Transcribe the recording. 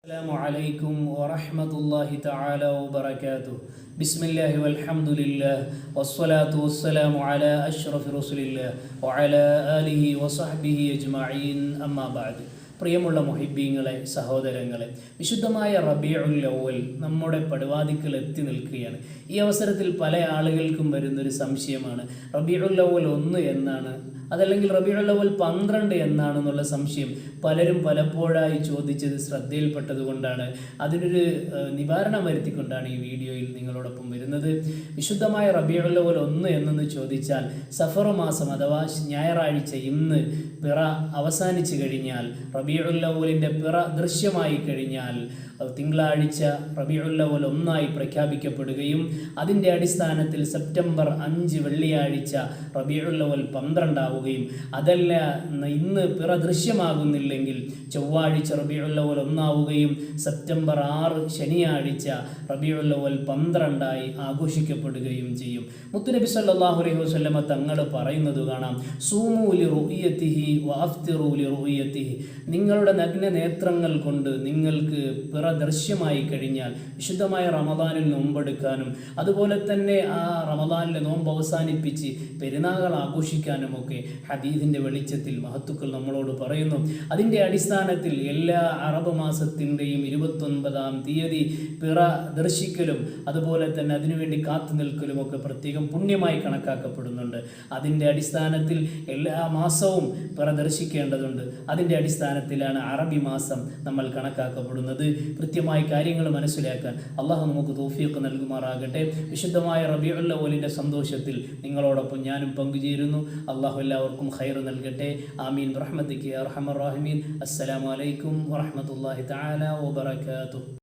السلام عليكم ورحمة الله تعالى وبركاته. بسم الله والحمد لله والصلاة والسلام على أشرف رسول الله وعلى آله وصحبه أجمعين أما بعد. പ്രിയമുള്ള മുഹിബ്ബീങ്ങളെ, സഹോദരങ്ങളെ, വിശുദ്ധമായ റബീഉൽ അവ്വൽ നമ്മുടെ പടുവാതിക്കൽ എത്തി നിൽക്കുകയാണ്. ഈ അവസരത്തിൽ പല ആളുകൾക്കും വരുന്നൊരു സംശയമാണ്, റബീഉൽ അവ്വൽ 1 എന്നാണ്, അതല്ലെങ്കിൽ റബീഉൽ അവ്വൽ 12 എന്നാണെന്നുള്ള സംശയം പലരും പലപ്പോഴായി ചോദിച്ചത് ശ്രദ്ധയിൽപ്പെട്ടതുകൊണ്ടാണ്, അതിനൊരു നിവാരണം വരുത്തിക്കൊണ്ടാണ് ഈ വീഡിയോയിൽ നിങ്ങളോടൊപ്പം വരുന്നത്. വിശുദ്ധമായ റബീഉൽ അവ്വൽ 1 എന്നെന്ന് ചോദിച്ചാൽ സഫർ മാസം അഥവാ ഞായറാഴ്ച ഇന്ന് പിറ അവസാനിച്ചു കഴിഞ്ഞാൽ, റബീഉൽ അവ്വലിൻ്റെ പിറ ദൃശ്യമായി കഴിഞ്ഞാൽ തിങ്കളാഴ്ച റബീഉൽ അവ്വൽ 1 പ്രഖ്യാപിക്കപ്പെടുകയും അതിൻ്റെ അടിസ്ഥാനത്തിൽ സെപ്റ്റംബർ 5 വെള്ളിയാഴ്ച റബീഉൽ അവ്വൽ 12 ആവുകയും, അതല്ല ഇന്ന് പിറ ദൃശ്യമാകുന്നില്ലെങ്കിൽ ചൊവ്വാഴ്ച റബീഉൽ അവ്വൽ 1 ആവുകയും സെപ്റ്റംബർ 6 ശനിയാഴ്ച റബീഉൽ അവ്വൽ 12 ആഘോഷിക്കപ്പെടുകയും ചെയ്യും. മുത്തുനബി സല്ലല്ലാഹു അലൈഹി വസല്ലമ തങ്ങൾ പറയുന്നത് കാണാം, സൂമു ലിറുഇയതിഹി വഅഫ്തിറു ലിറുഇയതിഹി. നിങ്ങളുടെ നഗ്ന നേത്രങ്ങൾ കൊണ്ട് നിങ്ങൾക്ക് പിറ ദൃശ്യമായി കഴിഞ്ഞാൽ വിശുദ്ധമായ റമദാനിൽ നോമ്പെടുക്കാനും അതുപോലെ തന്നെ ആ റമദാനിലെ നോമ്പ് അവസാനിപ്പിച്ച് പെരുന്നാൾ ആഘോഷിക്കാനും ഒക്കെ ഹദീസിൻ്റെ വെളിച്ചത്തിൽ മഹത്തുക്കൾ നമ്മളോട് പറയുന്നു. അതിൻ്റെ അടിസ്ഥാനത്തിൽ എല്ലാ അറബ് മാസത്തിൻ്റെയും 29-ാം തീയതി പിറ ദർശിക്കലും അതുപോലെ തന്നെ അതിനുവേണ്ടി കാത്തു നിൽക്കലും ഒക്കെ പ്രത്യേകം പുണ്യമായി കണക്കാക്കപ്പെടുന്നുണ്ട്. അതിൻ്റെ അടിസ്ഥാനത്തിൽ എല്ലാ മാസവും പിറ ദർശിക്കേണ്ടതുണ്ട്. അതിൻ്റെ അടിസ്ഥാനത്തിലാണ് അറബി മാസം നമ്മൾ കണക്കാക്കപ്പെടുന്നത്. കൃത്യമായി കാര്യങ്ങൾ മനസ്സിലാക്കാൻ അള്ളാഹു നമുക്ക് തൗഫീഖ് നൽകുമാറാകട്ടെ. വിശുദ്ധമായ റബീഉൽ അവ്വലിൻ്റെ സന്തോഷത്തിൽ നിങ്ങളോടൊപ്പം ഞാനും പങ്കുചേരുന്നു. അള്ളാഹു എല്ലാവർക്കും ഖൈർ നൽകട്ടെ. ആമീൻ ബിറഹ്മതിക യാ അർഹമർ റഹീമീൻ. അസ്സലാമു അലൈക്കും വറഹ്മത്തുള്ളാഹി തആല വബറകാതുഹു.